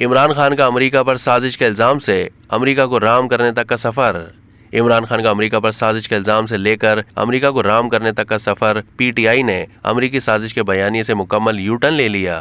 इमरान खान का अमेरिका पर साजिश के इल्जाम से अमेरिका को राम करने तक का सफर। इमरान खान का अमेरिका पर साजिश के इल्जाम से लेकर अमेरिका को राम करने तक का सफर। पीटीआई ने अमेरिकी साजिश के बयानिए से मुकम्मल यू टर्न ले लिया।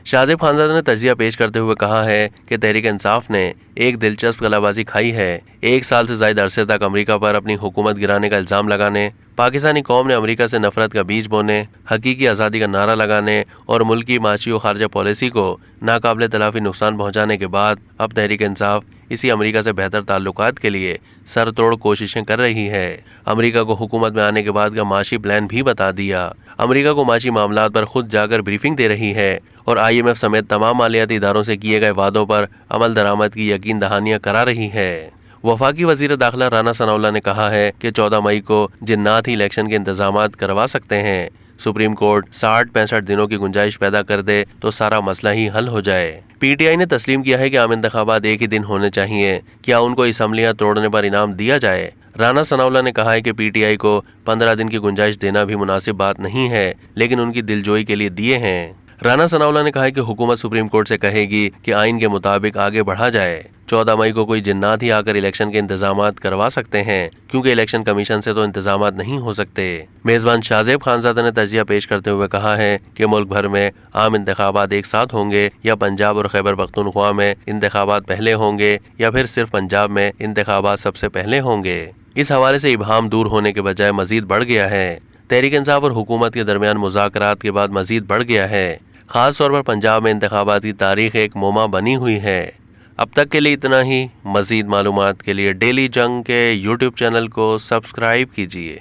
शाहजेब खानजादा ने तजिया पेश करते हुए कहा है कि तहरीक इंसाफ ने एक दिलचस्प कलाबाजी खाई है। 1 साल से ज्यादा अरसे तक अमेरिका पर अपनी हुकूमत गिराने का इल्जाम लगाने, पाकिस्तानी कौम ने अमेरिका से नफरत का बीज बोने, हकीकी आज़ादी का नारा लगाने और मुल्की माशी और खारजा पॉलिसी को नाकाबिले तलाफी नुकसान पहुँचाने के बाद अब तहरीक इंसाफ इसी अमेरिका से बेहतर ताल्लुकात के लिए सर तोड़ कोशिशें कर रही है। अमेरिका को हुकूमत में आने के बाद का माशी प्लान भी बता दिया। अमेरिका को माशी मामलात पर खुद जाकर ब्रीफिंग दे रही है और IMF समेत तमाम मालियाती इदारों से किए गए वादों पर अमल दरामद की यकीन दहानियां करा रही है। वफाकी वजीर दाखिला राना सनाउल्लाह ने कहा है कि 14 मई को जिन्नात ही इलेक्शन के इंतजामात करवा सकते हैं। सुप्रीम कोर्ट 60-65 दिनों की गुंजाइश पैदा कर दे तो सारा मसला ही हल हो जाए। पीटीआई ने तस्लीम किया है कि आम इंतखाबात एक ही दिन होने चाहिए। क्या उनको असम्बलियां तोड़ने पर इनाम दिया जाए? राना सनाउल्लाह ने कहा है कि पीटीआई को 15 दिन की गुंजाइश देना भी मुनासिब बात नहीं है, लेकिन उनकी दिलजोई के लिए दिए हैं। राना सनाउल्लाह ने कहा है कि हुकूमत सुप्रीम कोर्ट से कहेगी कि आइन के मुताबिक आगे बढ़ा जाए। 14 मई को कोई जिन्नात ही आकर इलेक्शन के इंतजामात करवा सकते हैं, क्योंकि इलेक्शन कमीशन से तो इंतजामात नहीं हो सकते। मेजबान शाहजेब खानजादा ने तजिया पेश करते हुए कहा है कि मुल्क भर में आम इंतखाबात एक साथ होंगे या पंजाब और खैबर पख्तूनख्वा में इंतखाबात पहले होंगे या फिर सिर्फ पंजाब में इंतखाबात सबसे पहले होंगे। इस हवाले से इबहाम दूर होने के बजाय मजीद बढ़ गया है। तहरीक इंसाफ और हुकूमत के दरमियान मुज़ाकरात के बाद मजीद बढ़ गया है। खास तौर पर पंजाब में इंतखाबात की तारीख एक मोमा बनी हुई है। अब तक के लिए इतना ही। मजीद मालूमात के लिए डेली जंग के YouTube चैनल को सब्सक्राइब कीजिए।